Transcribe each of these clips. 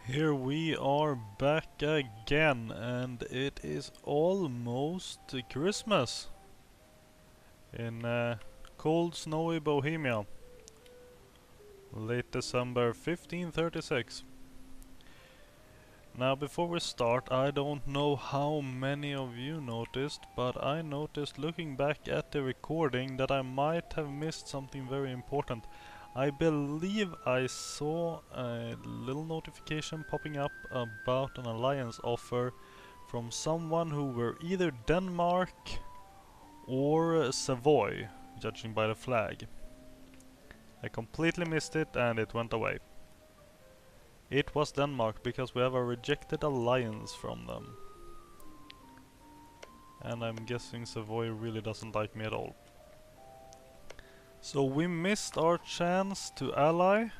Here we are back again, and it is almost Christmas in cold, snowy Bohemia, late December 1536. Now, before we start, I don't know how many of you noticed, but I noticed looking back at the recording that I might have missed something very important. I believe I saw a little notification popping up about an alliance offer from someone who were either Denmark or Savoy, judging by the flag. I completely missed it and it went away. It was Denmark because we have a rejected alliance from them. And I'm guessing Savoy really doesn't like me at all. So we missed our chance to ally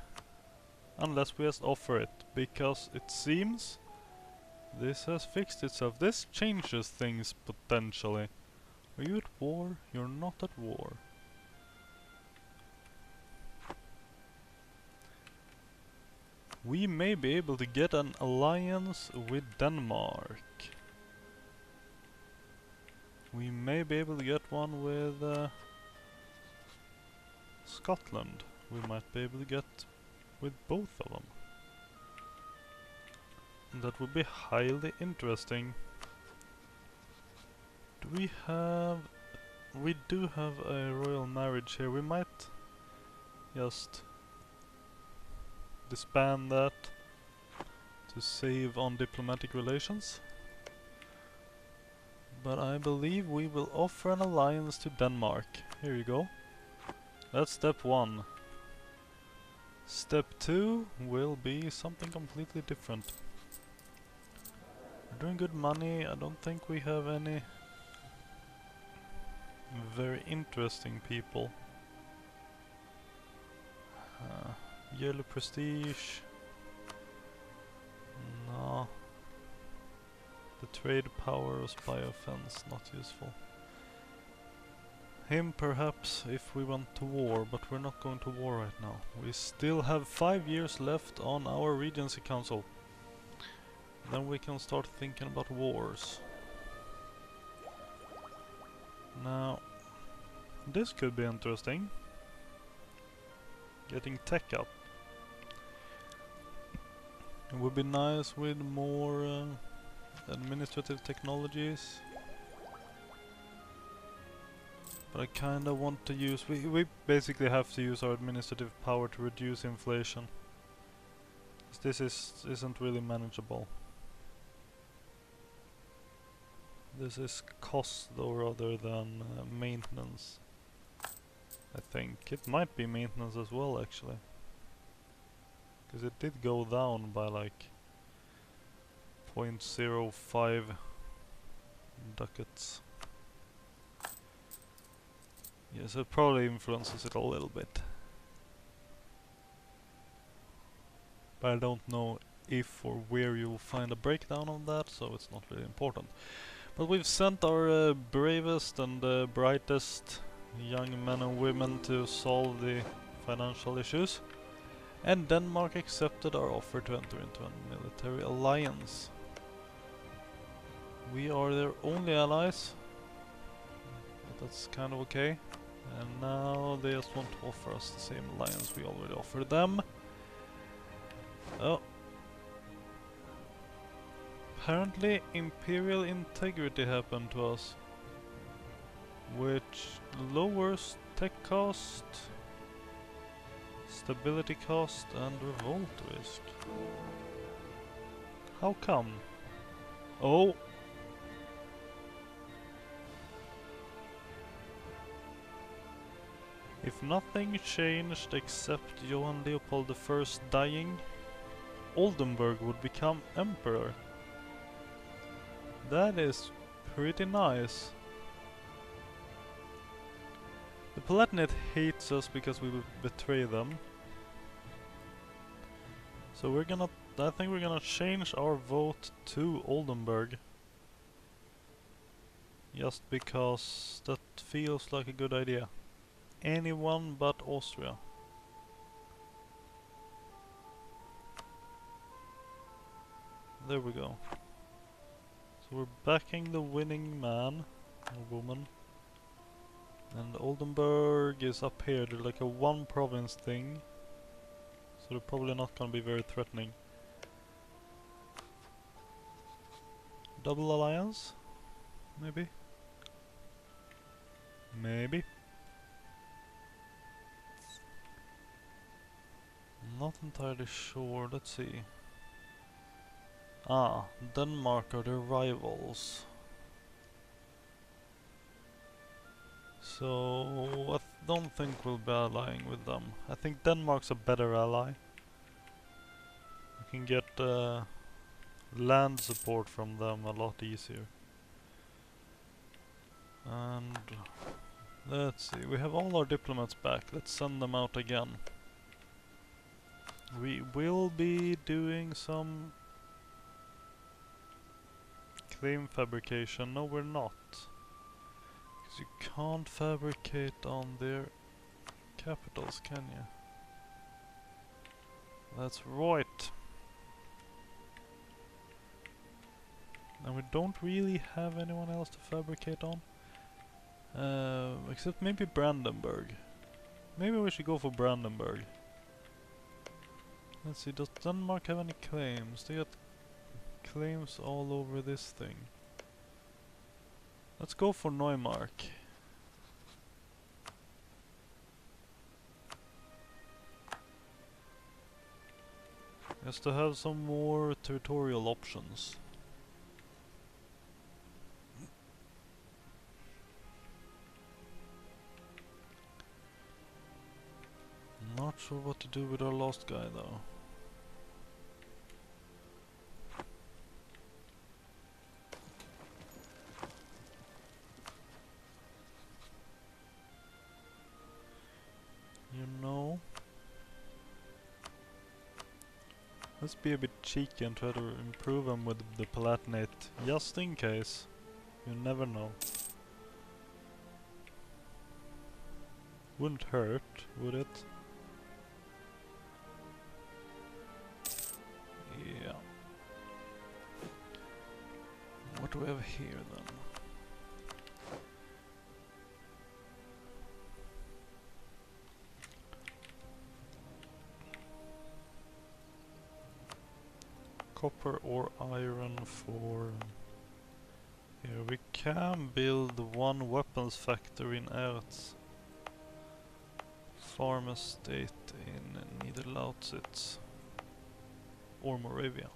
unless we just offer it, because it seems this has fixed itself. This changes things potentially. Are you at war? You're not at war. We may be able to get an alliance with Denmark. We may be able to get one with Scotland. We might be able to get with both of them. And that would be highly interesting. Do we have... We do have a royal marriage here. We might just disband that to save on diplomatic relations. But I believe we will offer an alliance to Denmark. Here you go. That's step 1. Step 2 will be something completely different. We're doing good money. I don't think we have any very interesting people. Yearly prestige. No. The trade powers by offense, not useful. Him perhaps if we went to war, but we're not going to war right now. We still have 5 years left on our regency council. Then we can start thinking about wars. Now, this could be interesting. Getting tech up. It would be nice with more administrative technologies. But I kinda want to use... We basically have to use our administrative power to reduce inflation. This isn't really manageable. This is cost though rather than maintenance. I think. It might be maintenance as well actually. Because it did go down by like 0.05 ducats. Yes, it probably influences it a little bit. But I don't know if or where you'll find a breakdown on that, so it's not really important. But we've sent our bravest and brightest young men and women to solve the financial issues. And Denmark accepted our offer to enter into a military alliance. We are their only allies. But that's kind of okay. And now they just want to offer us the same alliance we already offered them. Oh. Apparently Imperial Integrity happened to us, which lowers tech cost, stability cost and revolt risk. How come? Oh! If nothing changed except Johann Leopold I dying, Oldenburg would become emperor. That is pretty nice. The Palatinate hates us because we betray them. So I think we're gonna change our vote to Oldenburg. Just because that feels like a good idea. Anyone but Austria. There we go. So we're backing the winning man or woman. And Oldenburg is up here. They're like a one province thing. So they're probably not gonna be very threatening. Double alliance? Maybe? Maybe? Not entirely sure. Let's see. Ah, Denmark are their rivals. So I don't think we'll be allying with them. I think Denmark's a better ally. We can get land support from them a lot easier. And let's see, we have all our diplomats back. Let's send them out again. We will be doing some claim fabrication. No, we're not. Because you can't fabricate on their capitals, can you? That's right. And we don't really have anyone else to fabricate on. Except maybe Brandenburg. Maybe we should go for Brandenburg. Let's see, does Denmark have any claims? They got claims all over this thing. Let's go for Neumark. Just to have some more territorial options. Not sure what to do with our last guy though. You know, let's be a bit cheeky and try to improve him with the Palatinate, just in case. You never know. Wouldn't hurt, would it? Yeah. What do we have here then? Copper or iron for... Here we can build one weapons factory in Erz. Farm estate in Niederlausitz. Or Moravia.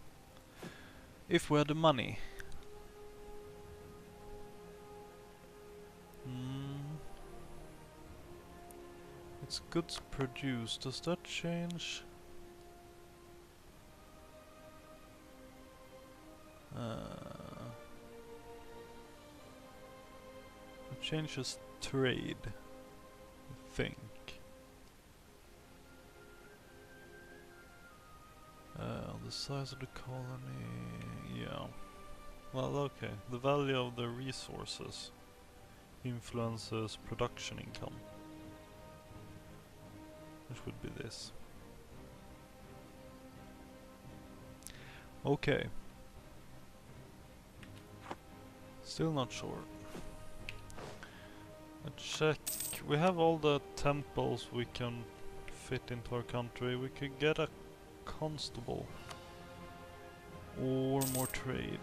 If we had the money. It's goods produced. Does that change? It changes trade, I think. The size of the colony, yeah. Well, okay. The value of the resources influences production income. Which would be this. Okay. Still not sure. Let's check. We have all the temples we can fit into our country. We could get a constable. Or more trade.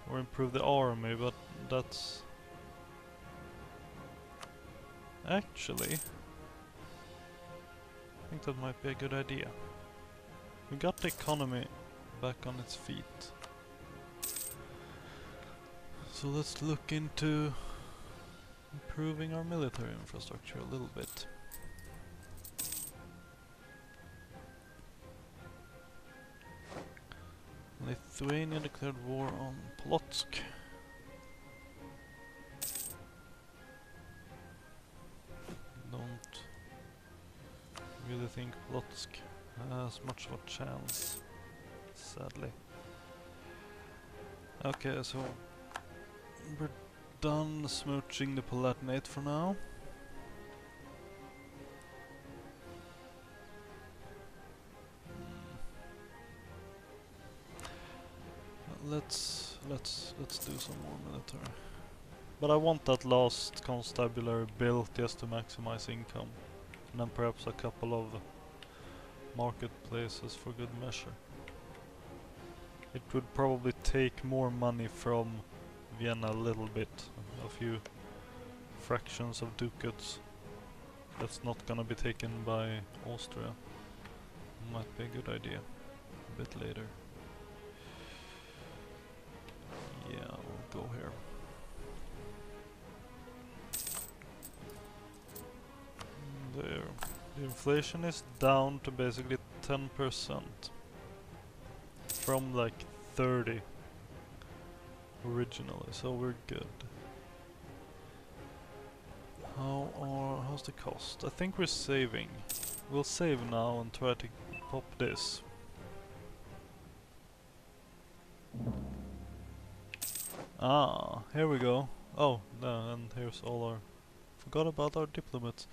Or improve the army, but that's... Actually, I think that might be a good idea. We got the economy back on its feet. So let's look into improving our military infrastructure a little bit. Lithuania declared war on Polotsk. Don't really think Polotsk has much of a chance, sadly. Okay, so we're done smooching the Palatinate for now. let's do some more military. But I want that last constabulary built just to maximize income, and then perhaps a couple of marketplaces for good measure. It would probably take more money from Vienna a little bit, a few fractions of ducats. That's not gonna be taken by Austria. Might be a good idea. A bit later. Yeah, we'll go here. There. The inflation is down to basically 10% from like 30 originally, so we're good. How's the cost? I think we're saving. We'll save now and try to pop this. Ah, here we go. Oh, and here's all our... Forgot about our diplomats.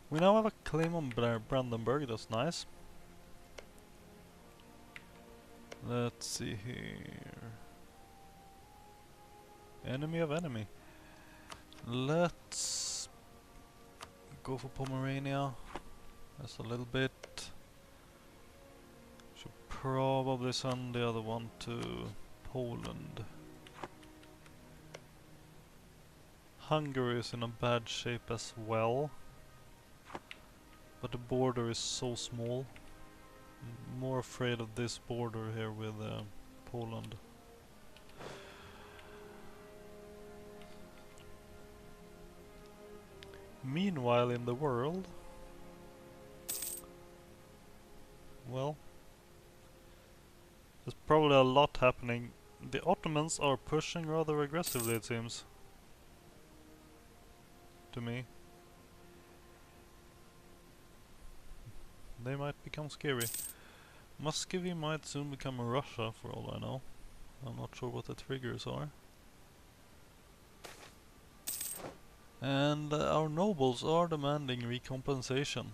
We now have a claim on Brandenburg, that's nice. Let's see here. Enemy of enemy. Let's go for Pomerania. That's a little bit. Should probably send the other one to Poland. Hungary is in a bad shape as well. But the border is so small. I'm more afraid of this border here with Poland. Meanwhile in the world, well, there's probably a lot happening. The Ottomans are pushing rather aggressively, it seems. To me. They might become scary. Muscovy might soon become Russia for all I know. I'm not sure what the triggers are. And our nobles are demanding recompensation.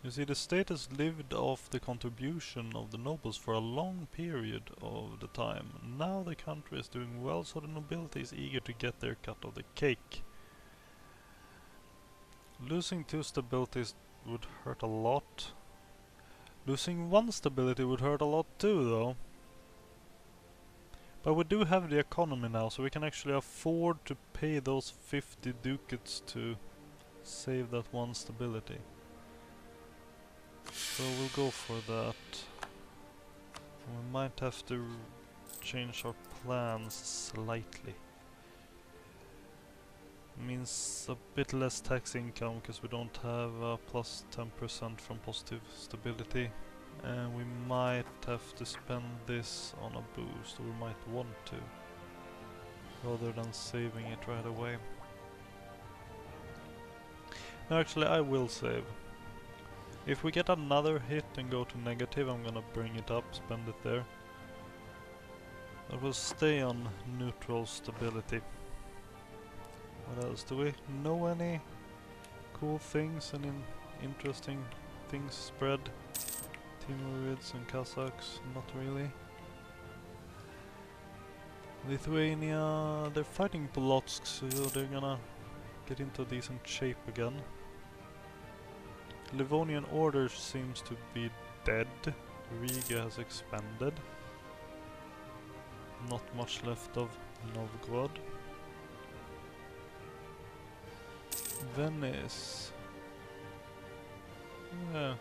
You see, the state has lived off the contribution of the nobles for a long period of the time. Now the country is doing well, so the nobility is eager to get their cut of the cake. Losing 2 stabilities would hurt a lot. Losing 1 stability would hurt a lot too, though. But we do have the economy now, so we can actually afford to pay those 50 ducats to save that 1 stability. So we'll go for that. We might have to change our plans slightly. Means a bit less tax income because we don't have plus 10% from positive stability, and we might have to spend this on a boost, or we might want to, rather than saving it right away. No, actually I will save. If we get another hit and go to negative, I'm gonna bring it up, spend it there. But we'll stay on neutral stability. What else? Do we know any cool things and interesting things spread? Timurids and Kazakhs? Not really. Lithuania, they're fighting Polotsk, so they're gonna get into decent shape again. Livonian Order seems to be dead. Riga has expanded. Not much left of Novgorod. Venice. Yeah,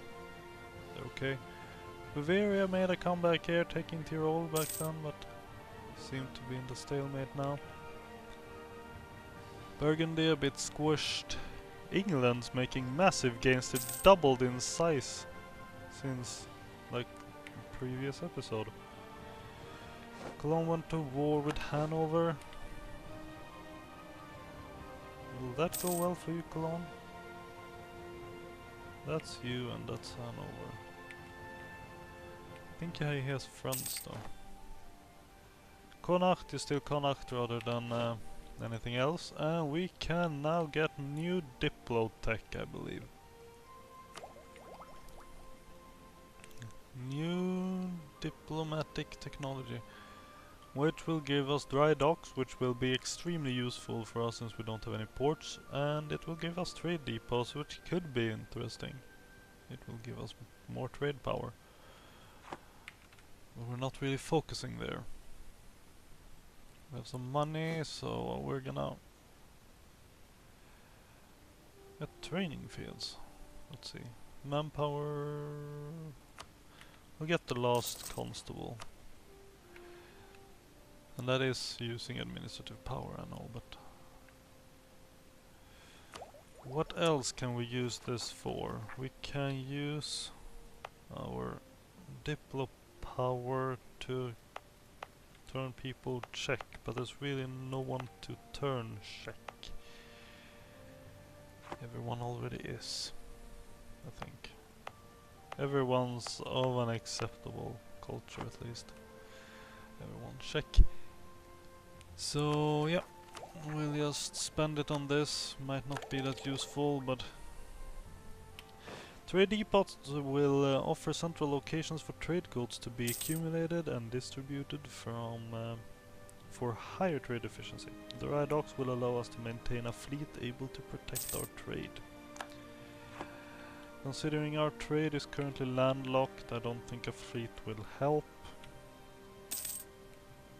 they're okay. Bavaria made a comeback here, taking Tyrol back then, but seem to be in the stalemate now. Burgundy a bit squished. England's making massive gains. They've doubled in size since like the previous episode. Cologne went to war with Hanover. Will that go well for you, Cologne? That's you and that's Hanover. I think he has friends though. Connacht is still Connacht rather than anything else, and we can now get new Diplo tech, I believe. New diplomatic technology. which will give us dry docks, which will be extremely useful for us since we don't have any ports, and it will give us trade depots, which could be interesting. It will give us more trade power. But we're not really focusing there. We have some money, so we're gonna get training fields. Let's see. Manpower. We'll get the last constable. And that is using administrative power, I know, but what else can we use this for? We can use our diplo power to turn people Czech, but there's really no one to turn Czech. Everyone already is, I think. Everyone's of an acceptable culture, at least. Everyone Czech. So yeah, we'll just spend it on this. Might not be that useful, but trade depots will offer central locations for trade goods to be accumulated and distributed from for higher trade efficiency. The dry docks will allow us to maintain a fleet able to protect our trade. Considering our trade is currently landlocked, I don't think a fleet will help.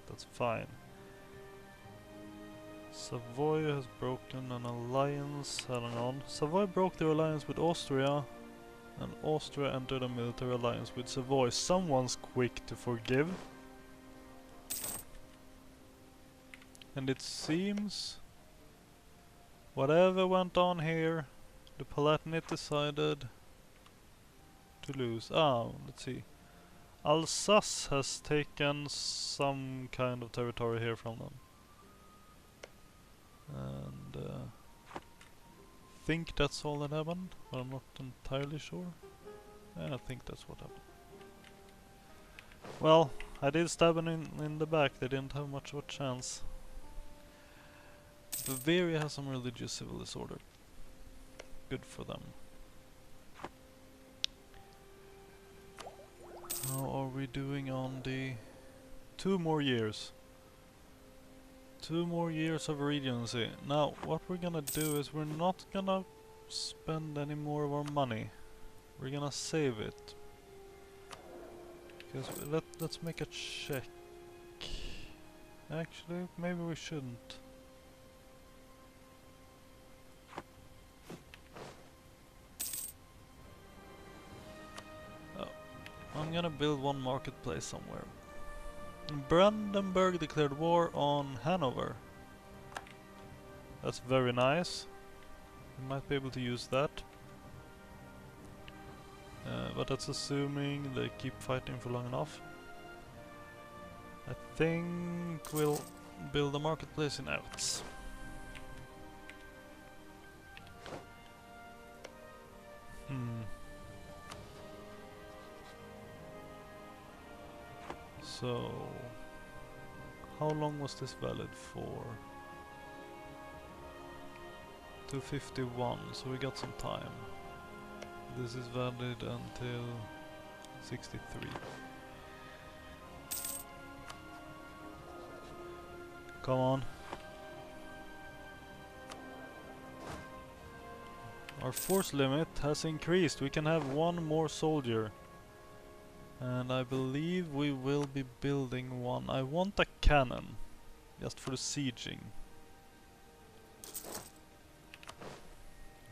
That's fine. Savoy has broken an alliance. Hang on. Savoy broke their alliance with Austria, and Austria entered a military alliance with Savoy. Someone's quick to forgive. And it seems whatever went on here, the Palatinate decided to lose. Let's see. Alsace has taken some kind of territory here from them. And think that's all that happened, but I'm not entirely sure. I think that's what happened. Well, I did stab them in the back, they didn't have much of a chance. Bavaria has some religious civil disorder. Good for them. How are we doing on the 2 more years? 2 more years of regency. Now, what we're gonna do is we're not gonna spend any more of our money. We're gonna save it. Because let's make a check. Actually, maybe we shouldn't. Oh, I'm gonna build one marketplace somewhere. Brandenburg declared war on Hanover. That's very nice. We might be able to use that. But that's assuming they keep fighting for long enough. I think we'll build a marketplace in Erz. So, how long was this valid for? 251, so we got some time. This is valid until 63. Come on. Our force limit has increased. We can have 1 more soldier. And I believe we will be building one. I want a cannon, just for the sieging.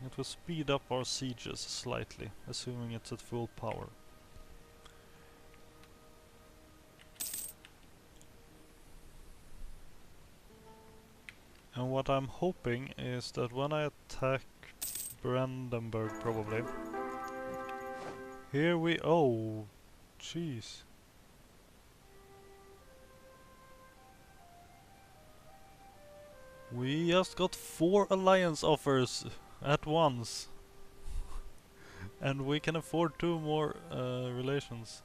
It will speed up our sieges slightly, assuming it's at full power. And what I'm hoping is that when I attack Brandenburg, probably... Here we... Oh, jeez. We just got 4 alliance offers at once. And we can afford 2 more relations.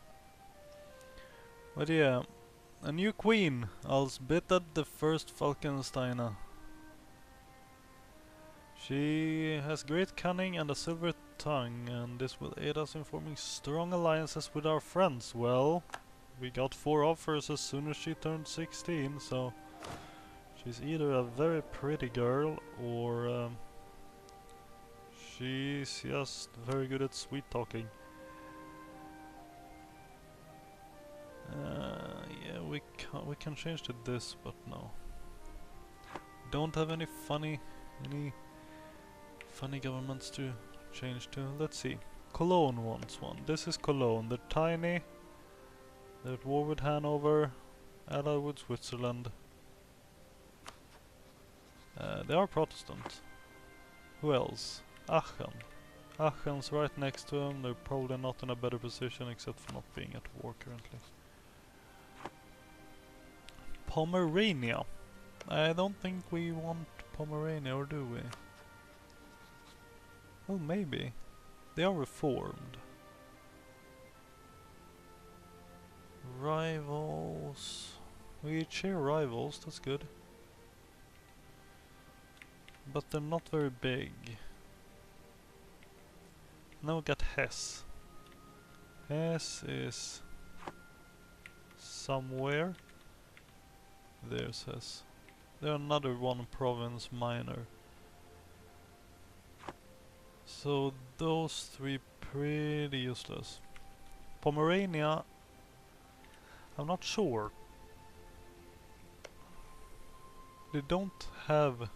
But yeah, a new queen, Alsbeta the First Falkensteiner. She has great cunning and a silver tongue, and this will aid us in forming strong alliances with our friends. Well, We got 4 offers as soon as she turned 16, so she's either a very pretty girl or she's just very good at sweet talking. Yeah, we can change to this, but no. Don't have any funny governments to change to. Let's see. Cologne wants one. This is Cologne. They're tiny. They're at war with Hanover, allied with Switzerland. They are Protestant. Who else? Aachen. Aachen's right next to them. They're probably not in a better position except for not being at war currently. Pomerania. I don't think we want Pomerania, or do we? Well, maybe. They are reformed. Rivals. We cheer rivals, that's good. But they're not very big. Now we got Hesse. Hesse is somewhere. There's Hesse. They're another one province minor. So those 3 pretty useless. Pomerania, I'm not sure. They don't have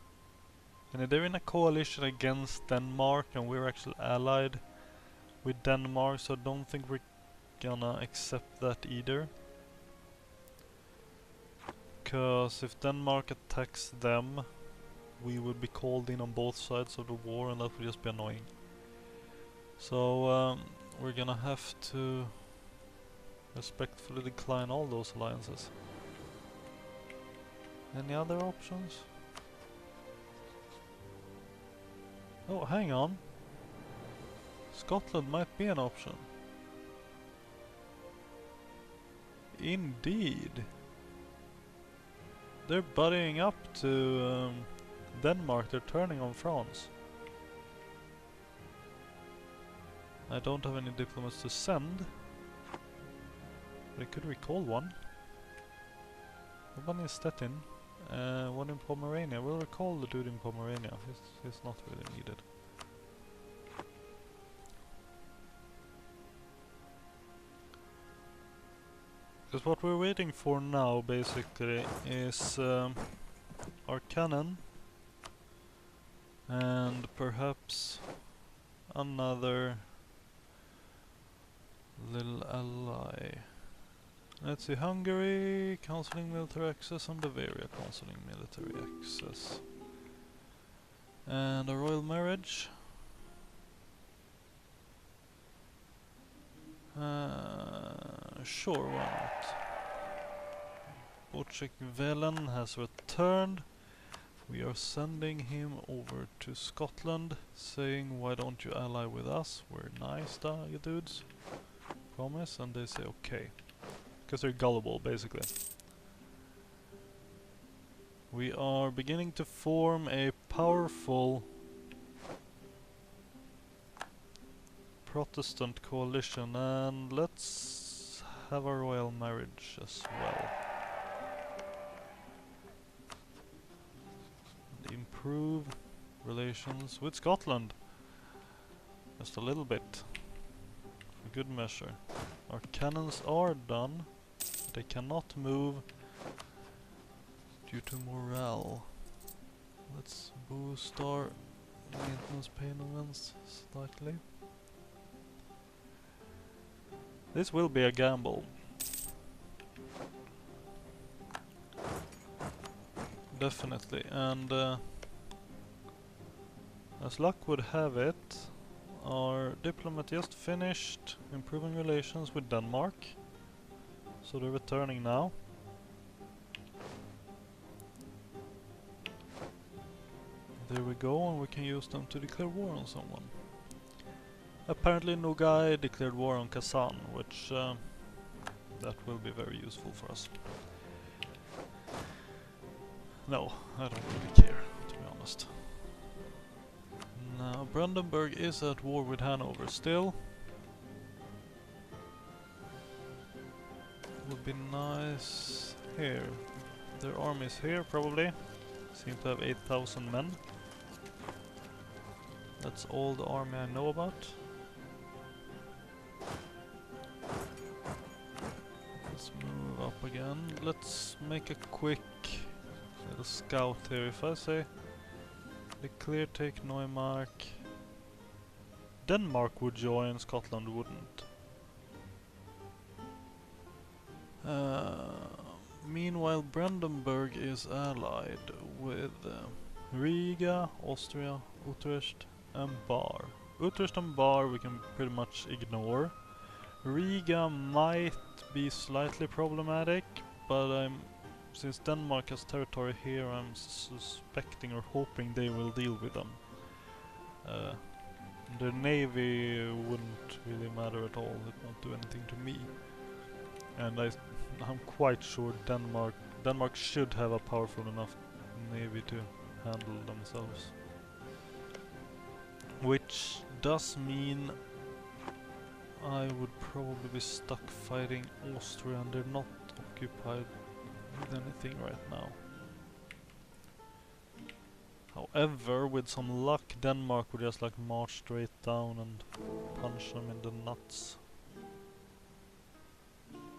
any. They're in a coalition against Denmark and we're actually allied with Denmark, so I don't think we're gonna accept that either. Because if Denmark attacks them, we would be called in on both sides of the war and that would just be annoying. So we're gonna have to respectfully decline all those alliances. Any other options? Oh, hang on. Scotland might be an option. Indeed. They're buddying up to Denmark. They're turning on France. I don't have any diplomats to send. They could recall one. One in Stettin. One in Pomerania. We'll recall the dude in Pomerania. He's not really needed. Because what we're waiting for now, basically, is our cannon and perhaps another little ally. Let's see, Hungary cancelling military access and Bavaria cancelling military access. And a royal marriage. Sure, why not? Wojciech Velen has returned. We are sending him over to Scotland, saying, why don't you ally with us? We're nice, you dudes. Promise, and they say okay. Because they're gullible, basically. We are beginning to form a powerful Protestant coalition, and let's have a royal marriage as well. And improve relations with Scotland. Just a little bit. For good measure. Our cannons are done. They cannot move due to morale. Let's boost our maintenance payments slightly. This will be a gamble. Definitely, and as luck would have it, our diplomat just finished improving relations with Denmark. So they're returning now. There we go, and we can use them to declare war on someone. Apparently Nogai declared war on Kazan, which that will be very useful for us. No, I don't really care, to be honest. Now, Brandenburg is at war with Hanover still. would be nice here. Their army is here probably. Seem to have 8,000 men. That's all the army I know about. Let's move up again. Let's make a quick little scout here. If I say clear, take Neumark, Denmark would join, Scotland wouldn't. Meanwhile, Brandenburg is allied with Riga, Austria, Utrecht and Bar. Utrecht and Bar we can pretty much ignore. Riga might be slightly problematic, but since Denmark has territory here, I'm suspecting or hoping they will deal with them. Their navy wouldn't really matter at all, it won't do anything to me. And I'm quite sure Denmark should have a powerful enough navy to handle themselves. Which does mean I would probably be stuck fighting Austria, and they're not occupied with anything right now. However, with some luck, Denmark would just like march straight down and punch them in the nuts.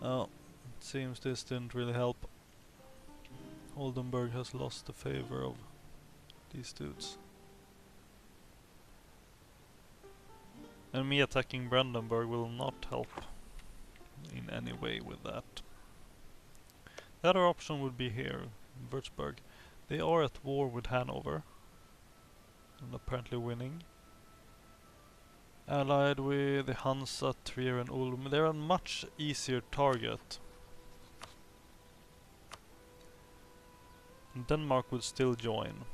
Oh, it seems this didn't really help. Oldenburg has lost the favor of these dudes. And me attacking Brandenburg will not help in any way with that. The other option would be here, in Würzburg. They are at war with Hanover and apparently winning. Allied with the Hansa, Trier and Ulm. They're a much easier target. And Denmark would still join.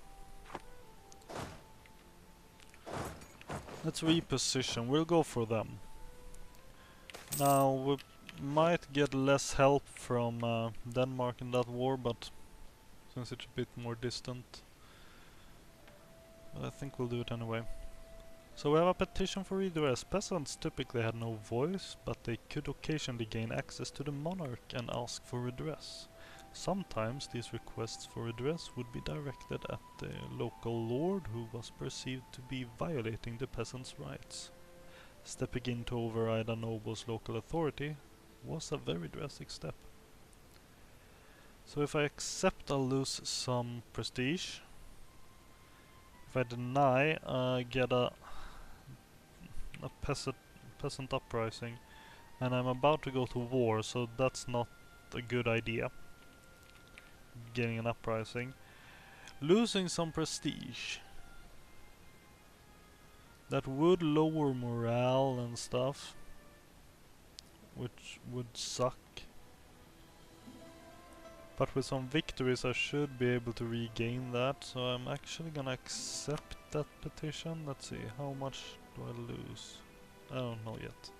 Let's reposition, we'll go for them. Now we might get less help from Denmark in that war, but since it's a bit more distant, I think we'll do it anyway. So we have a petition for redress. Peasants typically had no voice, but they could occasionally gain access to the monarch and ask for redress. Sometimes these requests for redress would be directed at the local lord who was perceived to be violating the peasants' rights. Stepping in to override a noble's local authority was a very drastic step. So if I accept, I'll lose some prestige. If I deny, I get a peasant uprising, and I'm about to go to war, so that's not a good idea. Getting an uprising. Losing some prestige. That would lower morale and stuff, which would suck. But with some victories I should be able to regain that, so I'm actually gonna accept that petition. Let's see, how much do I lose? I don't know yet.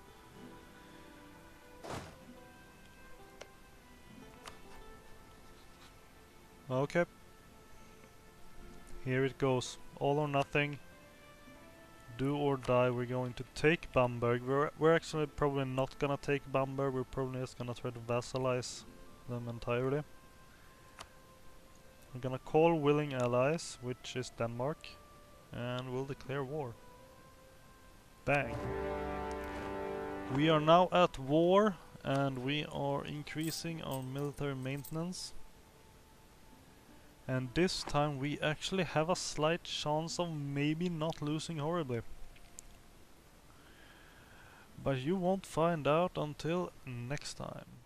Okay. Here it goes. All or nothing. Do or die. We're going to take Bamberg. We're actually probably not gonna take Bamberg. We're probably just gonna try to vassalize them entirely. We're gonna call willing allies, which is Denmark, and we'll declare war. Bang. We are now at war, and we are increasing our military maintenance. And this time we actually have a slight chance of maybe not losing horribly. But you won't find out until next time.